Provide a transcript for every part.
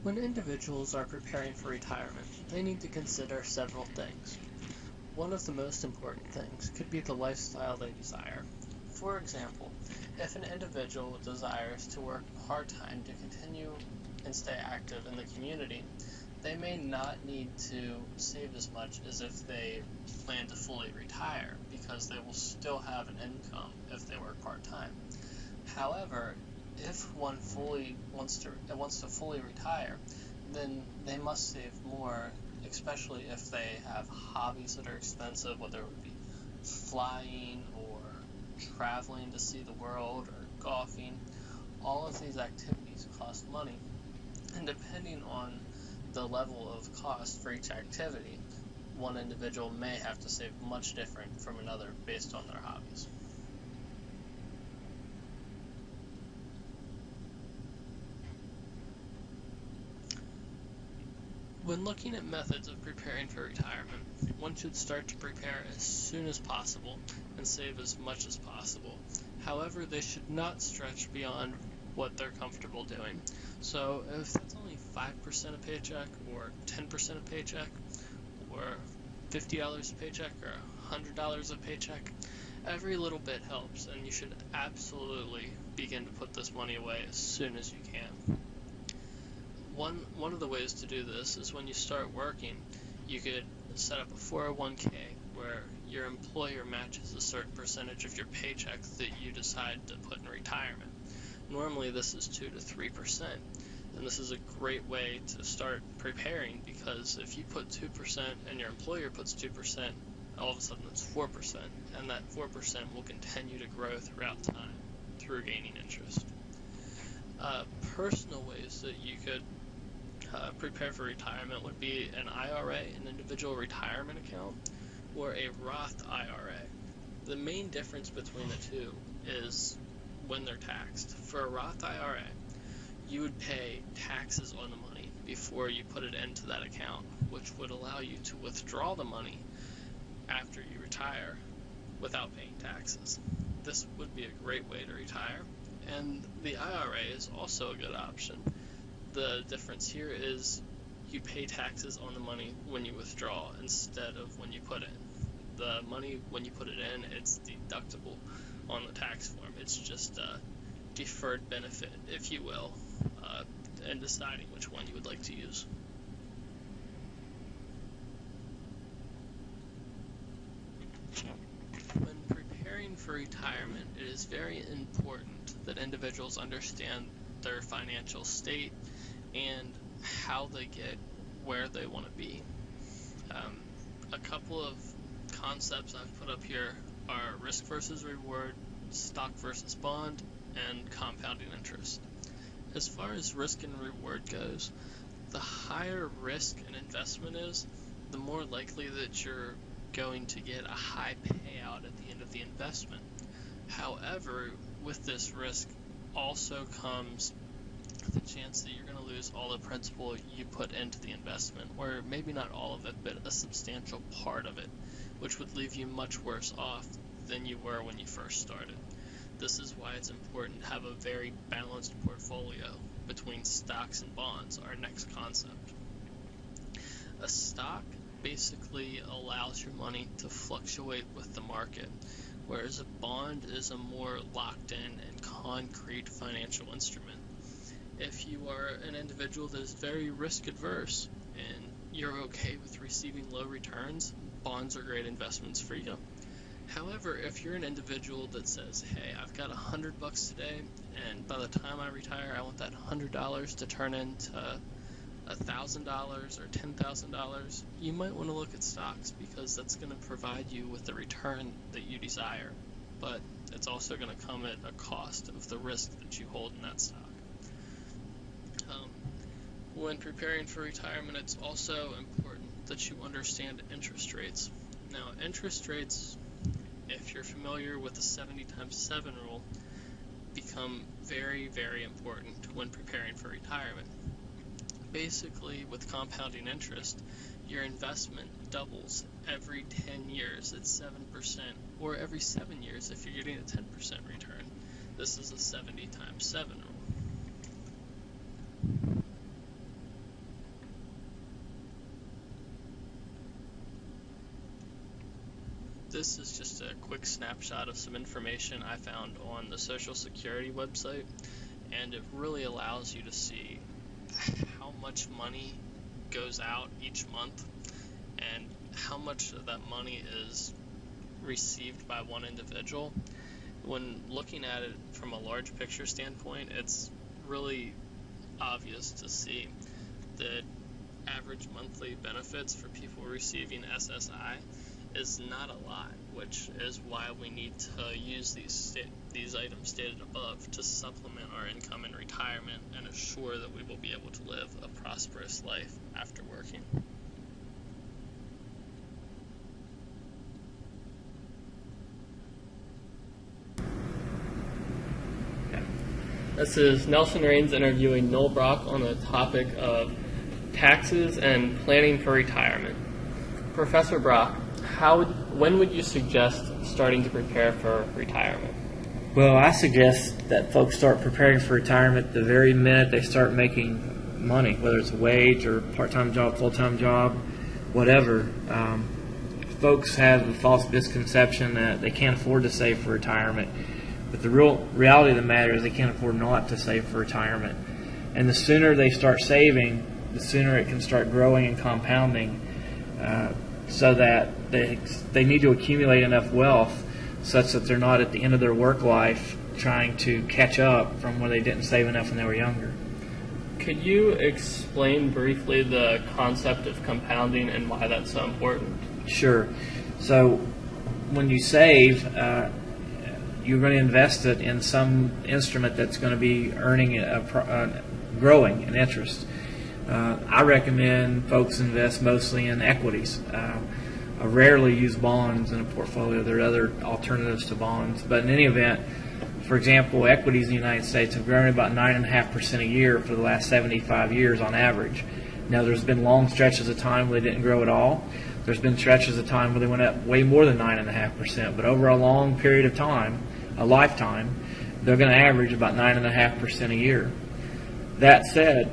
When individuals are preparing for retirement, they need to consider several things. One of the most important things could be the lifestyle they desire. For example, if an individual desires to work part-time to continue and stay active in the community, they may not need to save as much as if they plan to fully retire, because they will still have an income if they work part-time. However, if one wants to fully retire, then they must save more, especially if they have hobbies that are expensive, whether it would be flying or traveling to see the world or golfing. All of these activities cost money, and depending on the level of cost for each activity, one individual may have to save much different from another based on their hobbies. When looking at methods of preparing for retirement, one should start to prepare as soon as possible and save as much as possible. However, they should not stretch beyond what they're comfortable doing. So if that's only 5% a paycheck, or 10% a paycheck, or $50 a paycheck, or $100 a paycheck, every little bit helps, and you should absolutely begin to put this money away as soon as you can. One of the ways to do this is when you start working, you could set up a 401k where your employer matches a certain percentage of your paycheck that you decide to put in retirement. Normally this is 2 to 3%, and this is a great way to start preparing, because if you put 2% and your employer puts 2%, all of a sudden it's 4%, and that 4% will continue to grow throughout time through gaining interest. Personal ways that you could prepare for retirement would be an IRA, an individual retirement account, or a Roth IRA. The main difference between the two is when they're taxed. For a Roth IRA, you would pay taxes on the money before you put it into that account, which would allow you to withdraw the money after you retire without paying taxes. This would be a great way to retire, and the IRA is also a good option. The difference here is you pay taxes on the money when you withdraw instead of when you put in. The money, when you put it in, it's deductible on the tax form. It's just a deferred benefit, if you will, in deciding which one you would like to use. When preparing for retirement, it is very important that individuals understand their financial state and how they get where they want to be. A couple of concepts I've put up here are risk versus reward, stock versus bond, and compounding interest. As far as risk and reward goes, the higher risk an investment is, the more likely that you're going to get a high payout at the end of the investment. However, with this risk also comes the chance that you're going to lose all the principal you put into the investment, or maybe not all of it, but a substantial part of it, which would leave you much worse off than you were when you first started. This is why it's important to have a very balanced portfolio between stocks and bonds, our next concept. A stock basically allows your money to fluctuate with the market, whereas a bond is a more locked in and concrete financial instrument. If you are an individual that is very risk adverse and you're okay with receiving low returns, bonds are great investments for you. However, if you're an individual that says, hey, I've got $100 today, and by the time I retire, I want that $100 to turn into $1,000 or $10,000, you might want to look at stocks, because that's going to provide you with the return that you desire, but it's also going to come at a cost of the risk that you hold in that stock. When preparing for retirement, it's also important that you understand interest rates. Now, interest rates, if you're familiar with the 70 times 7 rule, become very, very important when preparing for retirement. Basically, with compounding interest, your investment doubles every 10 years at 7%, or every 7 years if you're getting a 10% return. This is a 70 times 7 rule. This is just a quick snapshot of some information I found on the Social Security website, and it really allows you to see how much money goes out each month and how much of that money is received by one individual. When looking at it from a large picture standpoint, it's really obvious to see that average monthly benefits for people receiving SSI is not a lot, which is why we need to use these items stated above to supplement our income in retirement and assure that we will be able to live a prosperous life after working. This is Nelson Raines interviewing Noel Brock on the topic of taxes and planning for retirement. Professor Brock, when would you suggest starting to prepare for retirement? Well, I suggest that folks start preparing for retirement the very minute they start making money, whether it's a wage or part-time job, full-time job, whatever. Folks have a false misconception that they can't afford to save for retirement. But the real reality of the matter is they can't afford not to save for retirement. And the sooner they start saving, the sooner it can start growing and compounding, so that they need to accumulate enough wealth such that they're not at the end of their work life trying to catch up from where they didn't save enough when they were younger. Could you explain briefly the concept of compounding and why that's so important? Sure. So when you save, you're going to invest it in some instrument that's going to be earning growing in interest. I recommend folks invest mostly in equities. I rarely use bonds in a portfolio. There are other alternatives to bonds. But in any event, for example, equities in the United States have grown about 9.5% a year for the last 75 years on average. Now, there's been long stretches of time where they didn't grow at all. There's been stretches of time where they went up way more than 9.5%. But over a long period of time, a lifetime, they're going to average about 9.5% a year. That said,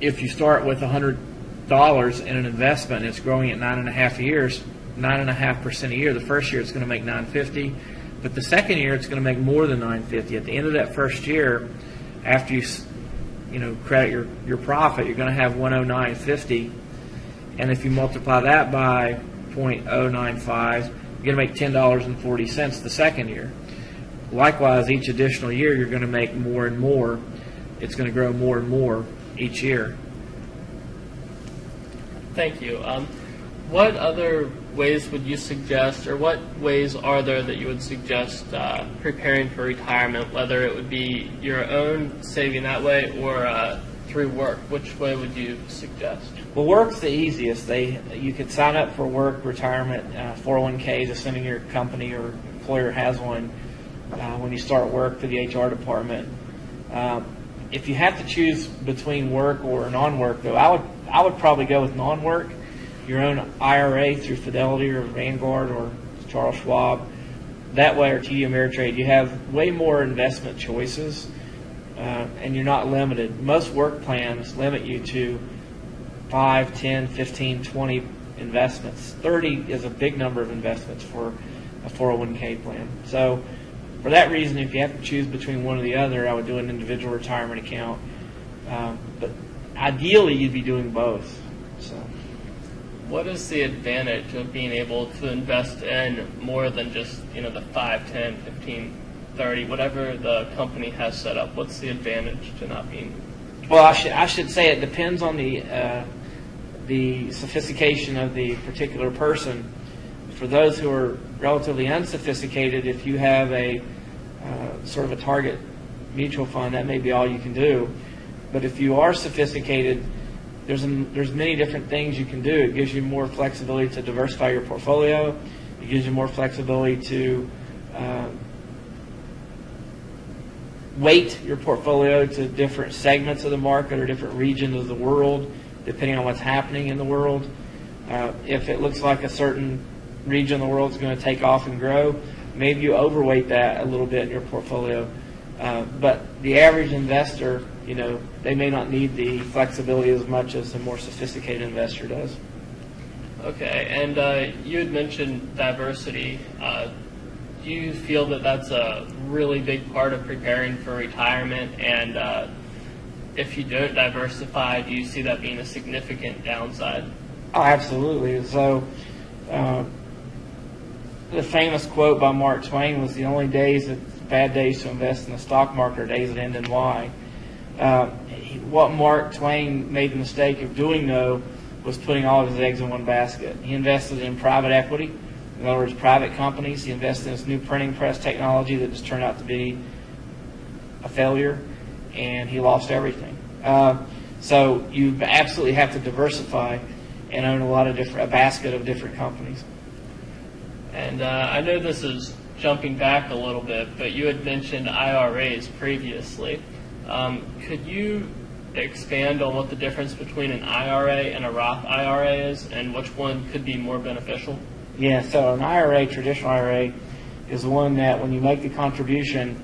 if you start with $100 in an investment and it's growing at 9.5% a year, the first year it's going to make $950, but the second year it's going to make more than $950. At the end of that first year, after you credit your profit, you're going to have $109.50, and if you multiply that by 0.095, you're going to make $10.40 the second year. Likewise, each additional year you're going to make more and more. It's going to grow more and more each year. Thank you. What other ways would you suggest, or what ways are there that you would suggest preparing for retirement, whether it would be your own saving that way or through work? Which way would you suggest? Well, work's the easiest. You could sign up for work retirement 401ks, assuming your company or employer has one, when you start work through the HR department. If you have to choose between work or non-work, though, I would probably go with non-work. Your own IRA through Fidelity or Vanguard or Charles Schwab, that way, or TD Ameritrade, you have way more investment choices, and you're not limited. Most work plans limit you to 5, 10, 15, 20 investments. 30 is a big number of investments for a 401k plan. So for that reason, if you have to choose between one or the other, I would do an individual retirement account. But ideally, you'd be doing both. So, what is the advantage of being able to invest in more than just the 5, 10, 15, 30, whatever the company has set up? What's the advantage to not being? Well, I should say it depends on the sophistication of the particular person. For those who are relatively unsophisticated, if you have a sort of a target mutual fund, that may be all you can do. But if you are sophisticated, there's many different things you can do. It gives you more flexibility to diversify your portfolio. It gives you more flexibility to weight your portfolio to different segments of the market or different regions of the world, depending on what's happening in the world. If it looks like a certain region of the world is going to take off and grow, maybe you overweight that a little bit in your portfolio. But the average investor, they may not need the flexibility as much as the more sophisticated investor does. Okay, and you had mentioned diversity. Do you feel that that's a really big part of preparing for retirement? And if you don't diversify, do you see that being a significant downside? Oh, absolutely. So, the famous quote by Mark Twain was, "The only bad days to invest in the stock market are days that end in Y." What Mark Twain made the mistake of doing, though, was putting all of his eggs in one basket. He invested in private equity, in other words, private companies. He invested in this new printing press technology that just turned out to be a failure, and he lost everything. So you absolutely have to diversify and own a basket of different companies. And I know this is jumping back a little bit, but you had mentioned IRAs previously. Could you expand on what the difference between an IRA and a Roth IRA is, and which one could be more beneficial? Yeah, so an IRA, traditional IRA, is one that when you make the contribution,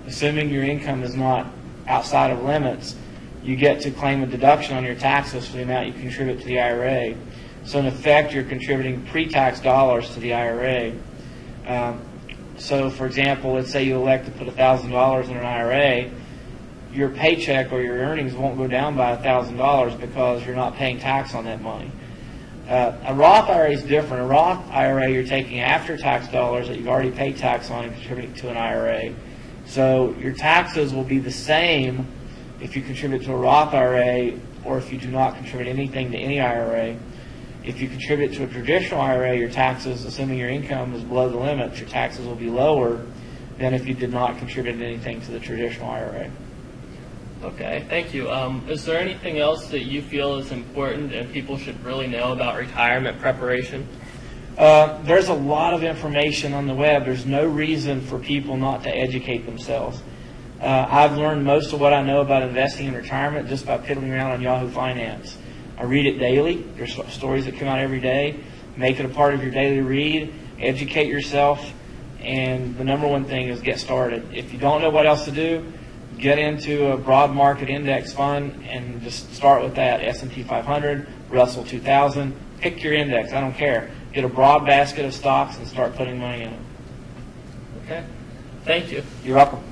assuming your income is not outside of limits, you get to claim a deduction on your taxes for the amount you contribute to the IRA. So in effect, you're contributing pre-tax dollars to the IRA. So for example, let's say you elect to put $1,000 in an IRA, your paycheck or your earnings won't go down by $1,000 because you're not paying tax on that money. A Roth IRA is different. A Roth IRA, you're taking after-tax dollars that you've already paid tax on and contributing to an IRA. So your taxes will be the same if you contribute to a Roth IRA or if you do not contribute anything to any IRA. If you contribute to a traditional IRA, your taxes, assuming your income is below the limits, your taxes will be lower than if you did not contribute anything to the traditional IRA. Okay, thank you. Is there anything else that you feel is important and people should really know about retirement preparation? There's a lot of information on the web. There's no reason for people not to educate themselves. I've learned most of what I know about investing in retirement just by piddling around on Yahoo Finance. I read it daily. There's stories that come out every day. Make it a part of your daily read. Educate yourself. And the number one thing is get started. If you don't know what else to do, get into a broad market index fund and just start with that. S&P 500, Russell 2000. Pick your index. I don't care. Get a broad basket of stocks and start putting money in it. Okay. Thank you. You're welcome.